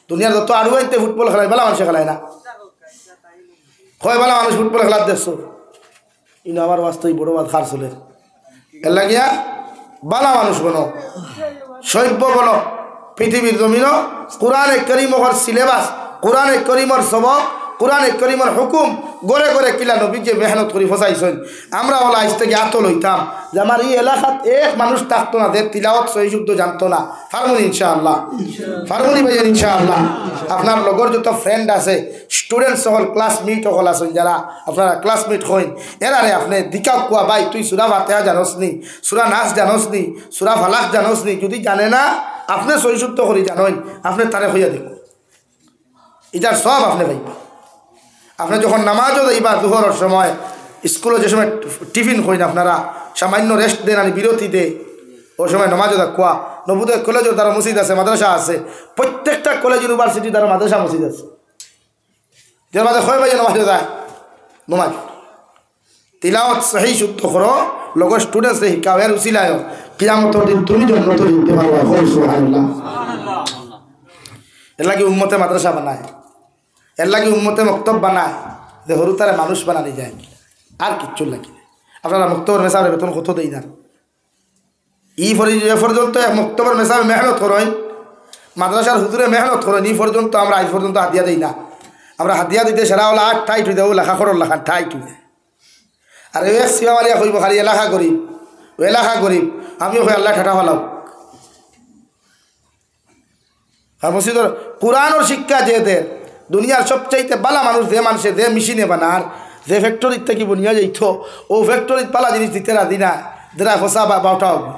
দুনিয়ার যত আরও আনতে ফুটবল খেলায় বেলা মানুষে খেলায় না কয় বেলা মানুষ ফুটবল খেলার দেখছো ইনো আমার বাস্তবিক বড় বাদ খার চলে এর লাগিয়া বালা মানুষ বনো সভ্য বনো পৃথিবীর জমিনও কোরআনে করিমর সিলেবাস কোরআনে করিমর সবক কোরআনে করিমর হুকুম গড়ে গড়ে কিলা নবী যে মেহনত করি ফসাইছেন আমরা ওলা আজ থেকে আত লইতাম যে আমার এই এলাকাত এক মানুষ থাকতো না যে তিলাওয়াত সহিশুদ্ধ জানতো না ফার্মনি ইনশাআল্লাহ ফার্মনি ভাইয়ের ইনশাআল্লাহ আপনার লগর যত ফ্রেন্ড আছে স্টুডেন্ট সকল ক্লাসমেট সকল আছেন যারা আপনারা ক্লাসমেট হইন এরারে আপনি দিকাও কোয়া ভাই তুই সুরা ফাতিহা জানোস নি সুরা নাস জানোস নি সুরা ফালাক জানোস নি যদি জানে না আপনি সহিশুদ্ধ করি জানেন আপনি তারে হইয়া দেখুন এটার সব আপনি পাইবা আপনি যখন নামাজও যাইবা দুহরের সময় স্কুলে যে সময় টিফিন করেন আপনারা সামান্য রেস্ট দেন আর বিরতি দে ওই সময় নামাজও দেখুয়া নবোদয় কলেজের দ্বারা মসজিদ আছে মাদ্রাসা আছে প্রত্যেকটা কলেজ ইউনিভার্সিটি দ্বারা মাদ্রাসা মসজিদ আছে যার মাঝে হয় বাজে নামাজও যায় নমাজ তিলাওয়াত সহি শুদ্ধ করো লগর স্টুডেন্টসে শিকাও এর উচিলায় কিয়ামতের দিন তুমি জন্নত দিতে পারবা সুবহানাল্লাহ এর লাগি উম্মতে মাদ্রাসা বানায় এর লাগি উম্মতে মক্তব বানায় যে হরু তারা মানুষ বানানি যায় আর কিচ্ছু লাগে আপনারা মক্তবের মেসাবের বেতন কত দেই না এ পর্যন্ত মক্তবের মেসাবে মেহনত করেন মাদ্রাসার হুজুরে মেহনত করেন এই পর্যন্ত আমরা আজ পর্যন্ত হাতিয়া দিই না আমরা হাতিয়া দিতে সেরা হলো আর টাইট হয়ে দেবো লেখা খরচ লেখা টাইট হয়ে আর এক সিবা মারিয়া কইব খালি এলাকা গরিব ও এলাকা গরিব আমিও হয় আল্লাহ ঠাটা হলাম আর মসজিদের কোরআনের শিক্ষা যে দেয় দুনিয়ার সবচাইতে বালা মানুষ যে মানুষের যে মেশিনে বানার যে ফ্যাক্টরির থেকে বনিয়া যাইত ও ফ্যাক্টরির পালা জিনিস দিতে রাধি না যেটা ফসা বা বাউটা হবে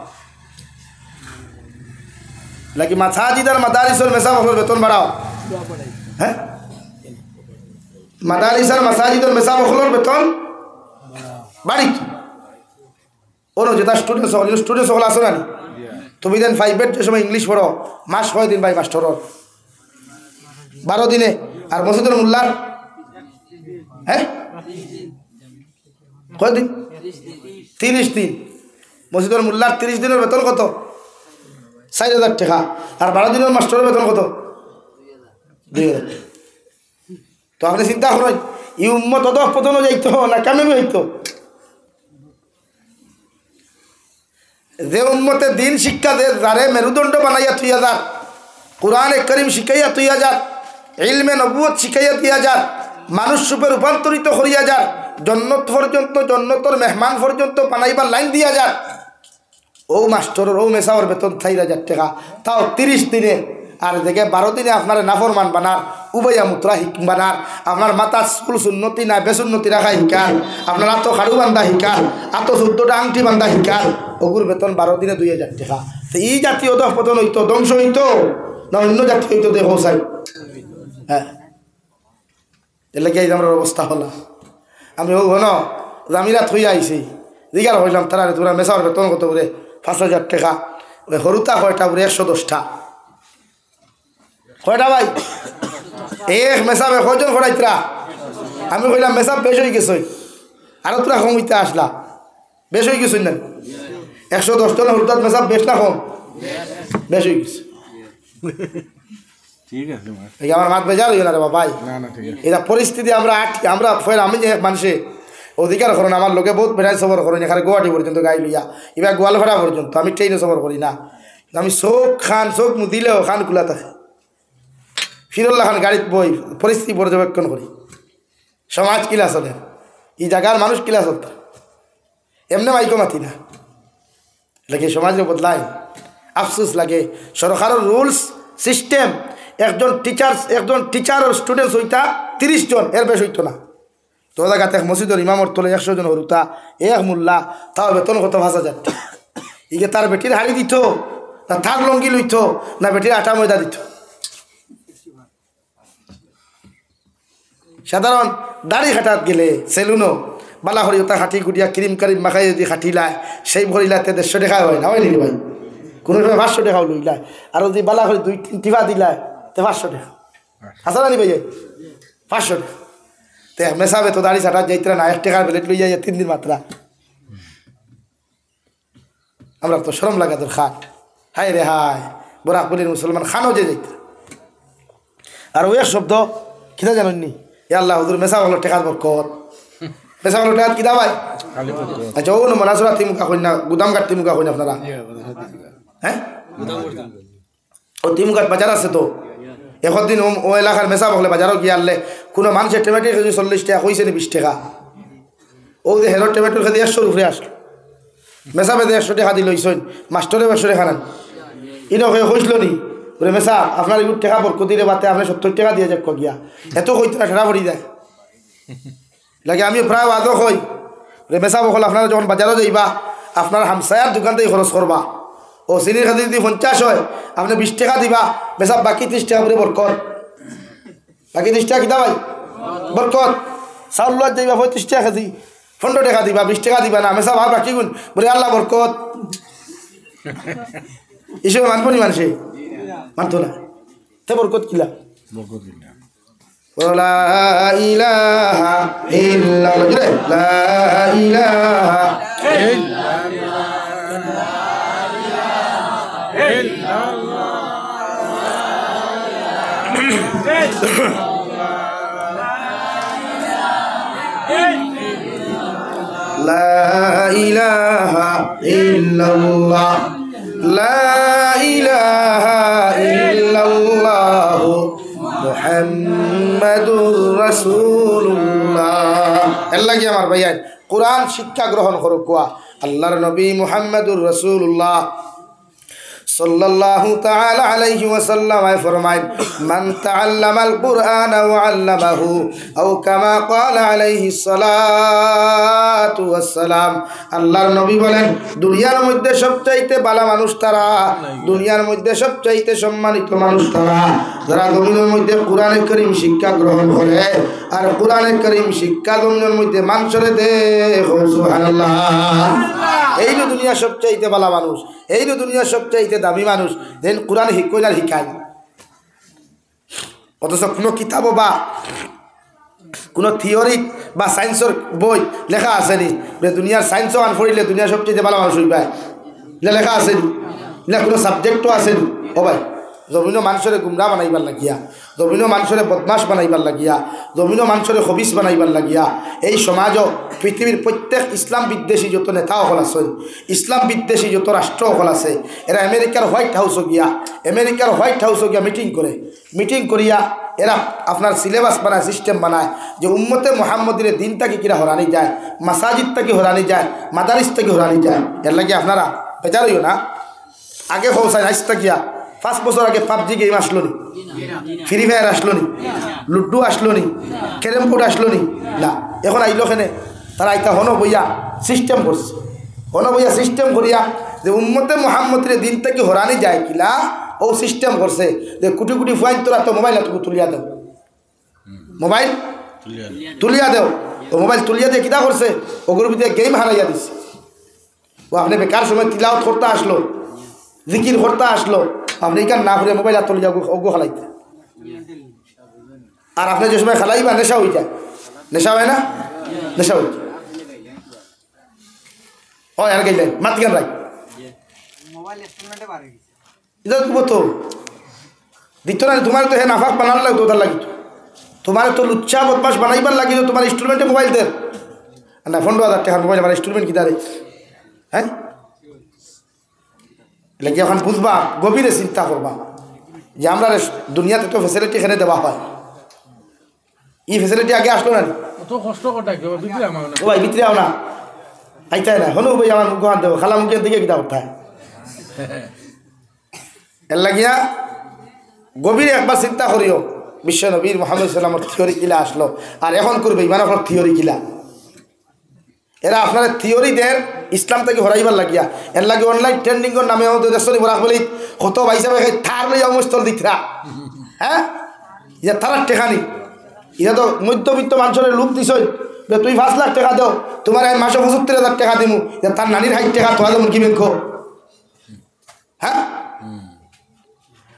নাকি মাসাজিদার মাদারিসের মেসাবখলের বেতন বাড়াও হ্যাঁ মাদারিসের মাসাজিদের মেসাবখলের বেতন বাড়ি ওনো যেটা স্টুডেন্ট সকল আসো না তুমি দেন 5 যে সময় ইংলিশ পড়ো মাস 6 দিন ভাই মাস্টরর 12 দিনে আর মসজিদের মোল্লার হ্যাঁ কয়দিন 30 দিন মসজিদের মোল্লার 30 দিনের বেতন কত 4000 টাকা আর 12 দিনের মাস্টরের বেতন কত 2000 তো তো আপনি চিন্তা করেন এই উম্মত অধঃ পতনও যাইতো না কামিয়াবি হইতো। যে উম্মতে দিন শিক্ষা দে যারে মেরুদণ্ড বানাইয়া 3000 কোরআনে করিম শিখাইয়া 3000 ইলমে নবুয়ত শিখাইয়া 3000 মানুষ রূপে রূপান্তরিত করিয়া যার জন্নত পর্যন্ত জন্নতর মেহমান পর্যন্ত বানাইবার লাইন দিয়া যার ও মাস্টরের ও মেসাওয়ার বেতন 4000 টাকা, তাও 30 দিনে। আর দেখে 12 দিনে আপনার নাফরমান বানার উবয়া মুত্রা বানার আপনার মাথা স্কুল সুন্নতি না বেসুন্নতি রাখা শিকার আপনার আতো খাড়ু বান্ধা শিকার আতো 14টা আংটি বান্ধা শিকার ওগুর বেতন 12 দিনে 2000 টাকা। তো এই জাতীয় পতন হইতো ধ্বংস হইতো না অন্য জাতীয় হইতো দেহ চাই। হ্যাঁ এর লাগে আমার অবস্থা হলো। আমি ও ঘন জামিরা থইয়া আইছি জিগার হইলাম তারা তোরা মেসাওয়ার বেতন কত বলে 5000 টাকা। ওই হরুতা কয়টা বলে 110টা কয়টা ভাই এক মেসাবে কয়জন করাইতরা? আমি কইলাম মেসাব বেশ হয়ে গেছই আরো তোরা কম হইতে আসলা বেশ হয়ে গেছই না 110 জন হরুতাত মেসাব বেশ না কম বেশ হয়ে গেছে। ঠিক আছে আমার মাত বেজার হইল না রে ভাই এটা পরিস্থিতি আমরা ফের আমি যে মানুষে অধিকার করেন আমার লোকে বহুত বেড়াই সফর করেন এখানে গুয়াহাটি পর্যন্ত গাই লইয়া এবার গোয়ালপাড়া পর্যন্ত আমি ট্রেনে সফর করি না। আমি চোখ দিলেও খান খোলা থাকে ফিরুল্লাহ খান গাড়িত বই পরিস্থিতি পর্যবেক্ষণ করি সমাজ কিলা চলে এই জায়গার মানুষ কিলা চলত এমনি মাইকো মাতি না লাগে সমাজের বদলায় আফসোস লাগে। সরকারের রুলস সিস্টেম একজন টিচার স্টুডেন্টস হইতা 30 জন এর বেশ হইতো না। তো জায়গাতে এক মসজিদের ইমামর তোলে 100 জন হরুতা এক মোল্লা তাও বেতন কত 5000 ইগে তার বেটির হাড়ি দিত না থাক লঙ্গি লইত না বেটির আটা ময়দা দিত। সাধারণ দাড়ি খাটাত গেলে সেলুনও বালা হরিতা খাটি গুটিয়া ক্রিম কারিম মাখাই যদি খাটিলায় সেই ভরিলায় 150 টাকা হয় না হয় নি ভাই কোনো সময় 500 টাকাও লইলায় আর যদি বালা করে 2-3 টিফা দিলায় তো 500 টাকা আসা না নি ভাই 500 টাকা। তো মেসাবে তো দাড়ি ছাটা যাইতরা না 1 টাকার প্লেট লই যাই 3 দিন মাত্রা আমরা তো শরম লাগা তোর খাট হায় রে হায় বরাকবলির মুসলমান খানও যে যাইত। আর ওই শব্দ কিনা জানেননি আল্লাহ হুজুর মেসা হলো টেকার বরকত মেসা হলো টেকার কিনা ভাই আচ্ছা ও মনাসুরা তিমুখা কই না গুদাম ঘাট তিমুখা কই না আপনারা হ্যাঁ ও তিমুখাত বাজার আছে তো একদিন ও এলাকার মেসা বকলে বাজারও গিয়ে আনলে কোনো মানুষের টমেটো কেজি 40 টাকা কইছে নি 20 টাকা ও যে হেরো টমেটো খেতে 100 উপরে আসলো মেসা বেঁধে 100 টাকা দিল ইসন মাস্টরে 100 টাকা নেন ইনো কইসলো নি বলে মেসা আপনার এগুলো টাকা বরকতিরে বাতে আপনি 70 টাকা দিয়ে যাক গিয়া এত কইতে না ঠেলা পড়ি যায় লাগে আমি প্রায় আদৌ কই বলে মেসা বকল আপনারা যখন বাজারও যাইবা আপনার হামসায়ার দোকান থেকে খরচ করবা ও চিনির খাতি যদি 50 হয় আপনি 20 টাকা দিবা মেসা বাকি 30 টাকা করে বরকত বাকি 30 টাকা কিতা ভাই বরকত চাউল লোয়া যাইবা 35 টাকা কেজি 15 টাকা দিবা 20 টাকা দিবা না মেসা ভাব রাখি গুণ বলে আল্লাহ বরকত এসব মানব নি মানুষে মানতো না তে বরকত কিলা লা ইলাহা ইল্লাল্লাহ লা ইলাহা لا إله إلا الله لا إله إلا الله محمد رسول الله الله কি আমার ভাইয়া কোরআন শিক্ষা গ্রহণ করো কোয়া আল্লাহর নবী মুহাম্মদুর রাসূলুল্লাহ সাল্লাল্লাহু তাআলা আলাইহি ওয়াসাল্লাম ফরমায় মান তাআল্লামাল কুরআনা ওয়া আল্লামাহু আও কামা ক্বালা আলাইহিস সালাতু ওয়াস সালাম আল্লাহর নবী বলেন দুনিয়ার মধ্যে সবচাইতে ভালো মানুষ তারা দুনিয়ার মধ্যে সবচাইতে সম্মানিত মানুষ তারা যারা দুনিয়ার মধ্যে কোরআনে কারীম শিক্ষা গ্রহণ করে আর কোরআনে কারীম শিক্ষা দুনিয়ার মধ্যে মানুষরে দেয় সুবহানাল্লাহ এই দুনিয়া সবচাইতে ভালো মানুষ এই দুনিয়া সবচাইতে দামি মানুষ দেন কোরআন শিক্ষা শিখায় অথচ কোনো কিতাব বা কোনো থিওরি বা সায়েন্সের বই লেখা আছে নি দুনিয়ার সায়েন্সও আন পড়িলে দুনিয়া সবচেয়ে ভালো মানুষ হইবা এটা লেখা আছে নি এটা কোনো সাবজেক্টও আছে নি ও ভাই জমিনও মানুষের গুমরা বানাইবার লাগিয়া, জমিনও মানুষের বদমাস বানাইবার লাগিয়া, জমিনও মানুষের হবিস বানাইবার লাগিয়া এই সমাজও পৃথিবীর প্রত্যেক ইসলাম বিদ্বেষী যত নেতা হল আছেন, ইসলাম বিদ্বেষী যত রাষ্ট্র হল আছে, এরা আমেরিকার হোয়াইট হাউসও গিয়া মিটিং করে, মিটিং করিয়া এরা আপনার সিলেবাস বানায়, সিস্টেম বানায় যে উম্মতে মুহাম্মদের দিনটাকে কিরা হরানি যায়, মাসাজিদটাকে হরানি যায়, মাদারিসটাকে হরানি যায়। এর লাগে আপনারা বেচার হইও না। আগে হৌসাই আইসটা গিয়া 5 বছর আগে পাবজি গেম আসলো নি, ফ্রি ফায়ার আসলো নি, লুডু আসলো নি, ক্যারেম বোর্ড আসলো নি, না এখন আইলো খেনে তারা আইতা হন বইয়া সিস্টেম করছে, হন বইয়া সিস্টেম করিয়া যে উম্মতে মুহাম্মদের দিনটাকে হরানি যায় কিলা ও সিস্টেম করছে যে কোটি কোটি ফাইন তোরা তো মোবাইল এতটুকু তুলিয়া দেও, মোবাইল তুলিয়া দেও। ও মোবাইল তুলিয়া দিয়ে কিতা করছে, ওগুলোর ভিতরে গেম হারাইয়া দিচ্ছে। ও আপনি বেকার সময় তিলাওয়াত করতে আসলো, জিকির করতে আসলো, আপনি এখান না করে মোবাইল আর তুলিয়া ওগো খালাইতে। আর আপনি যে সময় খালাইবা নেশা হয়ে যায়, নেশা হয় না, নেশা হয়ে যায়। ও আর গাইলেন মাত গান রাখ এটা তো দিত না, তোমার তো হে নাফাক বানার লাগতো, ওটার লাগিত তোমার তো লুচ্চা বদমাস বানাইবার লাগিত, তোমার ইনস্টলমেন্টে মোবাইল দেন না 15,000 টাকার মোবাইল আমার ইনস্টলমেন্ট কি দাঁড়ে, হ্যাঁ লাগে এখন বুঝবা, গভীরে চিন্তা করবা যে আমরা দুনিয়াতে তো ফেসিলিটি এখানে দেওয়া হয়, এই ফেসিলিটি আগে আসলো না, ও ভাই ভিতরে আও না, আইতাই না হনু ভাই আমার মুখ দেবো খালা মুখের দিকে কিতা উঠায়। এর লাগিয়া গভীরে একবার চিন্তা করিও বিশ্ব নবীর মুহাম্মদ সাল্লামের থিওরি কিলা আসলো আর এখন করবে ইমান আপনার থিওরি কিলা। এরা আপনার থিওরি দেন ইসলাম থেকে হরাইবার লাগিয়া, এর লাগে অনলাইন ট্রেন্ডিংয়ের নামে দেশনি বরাক বলি কত ভাইসাবে থার লইয়া মুস্তল দিতরা, হ্যাঁ ইয়া থারার টেকানি, ইয়া তো মধ্যবিত্ত মানুষের লোক দিছ তুই 5 লাখ টাকা দাও, তোমার আমি মাসে 75,000 টাকা দিমু, তার নানির 60 টাকা তোয়া যেমন কি বেঙ্ক, হ্যাঁ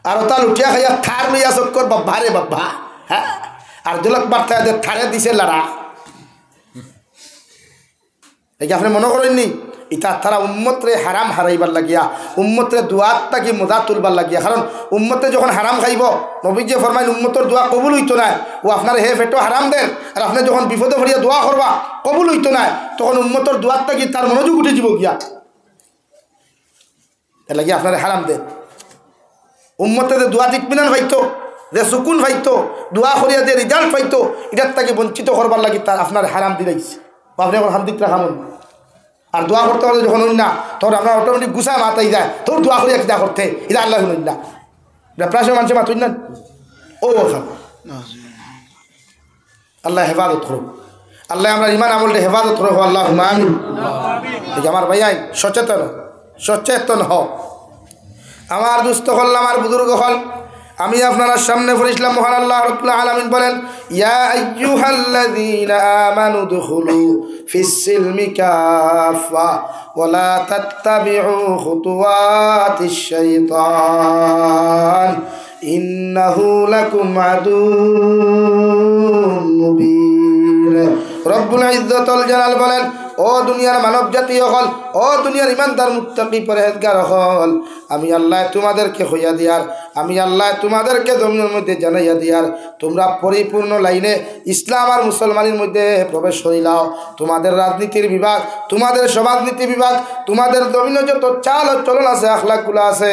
আর তার উঠিয়া খাইয়া থার লইয়া চক্কর বাবা রে বাবা, হ্যাঁ আর দুলাখ বার্তা থারে দিছে লারা। এই আপনি মনে করেননি ইটা তারা উম্মতরে হারাম হারাইবার লাগিয়া, উম্মতরে দোয়াতটা কি মজা তুলবার লাগিয়া, কারণ উম্মতে যখন হারাম খাইব নবী যে ফরমাইন উম্মতর দোয়া কবুল হইতো না, ও আপনার হে ফেটো হারাম দেন আর আপনি যখন বিপদে ভরিয়া দোয়া করবা কবুল হইতো না, তখন উম্মতর দোয়াতটা কি তার মনোযোগ উঠে যাব গিয়া, এর লাগিয়া আপনার হারাম দেন। উম্মতে যে দোয়া ইতমিনান পাইতো, যে সুকুন পাইতো, দোয়া করিয়া যে রিজাল্ট পাইতো, এটার তাকে বঞ্চিত করবার লাগি তার আপনার হারাম দিলাইছে, আপনি এখন হামদিক রাখামন আর দোয়া করতে পারলে যখন না তখন আপনার অটোমেটিক গুছা মাতাই যায়, তোর দোয়া করিয়া কিনা করতে এটা আল্লাহ শুনুন না, এটা প্রায় মানুষের মাতুন না ও খান। আল্লাহ হেফাজত করুক, আল্লাহ আমরা ইমান আমলটা হেফাজত করুক, আল্লাহ আমিন। আমার ভাই সচেতন সচেতন হ, আমার দুস্থ হল, আমার বুজুর্গ হল, আমি আপনার সামনে পড়েছিলাম মহান আল্লাহ রাব্বুল আলামিন বলেন ইয়া আইয়ুহাল্লাযীনা আমানু দুখুলু ফিস-সিলমি কাফা ওয়া লা তাত্তাবিউ খুতুওয়াতিশ শাইতান ইন্নাহু লাকুম আদুউম মুবিন। রব্বুল ইজ্জতুল জালাল বলেন ও দুনিয়ার মানব জাতি হল, ও দুনিয়ার ইমানদার মুত্তাকি পরহেজগার হল, আমি আল্লাহ তোমাদেরকে হইয়া দিয়ার, আমি আল্লাহ তোমাদেরকে জমিনের মধ্যে জানাইয়া দিয়ার তোমরা পরিপূর্ণ লাইনে ইসলাম আর মুসলমানের মধ্যে প্রবেশ হইলাও। তোমাদের রাজনীতির বিভাগ, তোমাদের সমাজনীতি বিভাগ, তোমাদের জমিনে যত চাল ও চলন আছে, আখলাকগুলো আছে,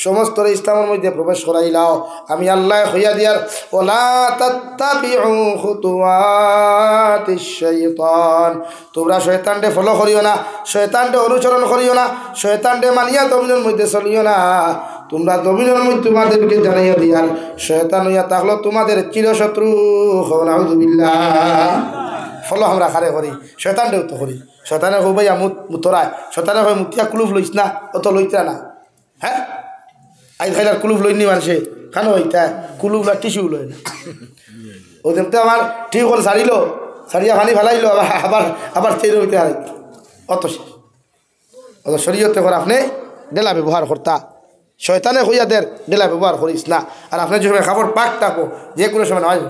সমস্ত ইসলামের মধ্যে প্রবেশ করাইলাও। আমি আল্লাহ হইয়া দিয়ার ওয়ালা তাত্তাবিউ খুতুওয়াতিশ শাইতান, তোমরা শয়তানকে ফলো করিও না, শয়তানকে অনুসরণ করিও না, শয়তানকে মানিয়া জমিনের মধ্যে চলিও না। তোমরা জমিনের মধ্যে তোমাদেরকে জানাইয়া দিয়ার শয়তান হইয়া থাকলো তোমাদের চিরশত্রু। নাউযুবিল্লাহ। ফলো আমরা খারে করি, শয়তানটাও তো করি, শয়তানের হো ভাইয়া মুতরায়, শয়তানের হয় মুতিয়া কুলুফ লইস না, অত লইতা না, হ্যাঁ আই খাইলার কুলুফ লইনি মানুষে খানো হইতা কুলুফ না টিস্যু লয় না। ও দেখতে আমার ঠিক হল ছাড়িল, ছাড়িয়া পানি ফেলাইল, আবার আবার চেয়ে হইতে আর অত অত শরীয়তে করে আপনি ডেলা ব্যবহার করতা, শয়তানে হইয়া দের ডেলা ব্যবহার করিস না। আর আপনি যে সময় খাবার পাক থাকো যে কোনো সময় নয়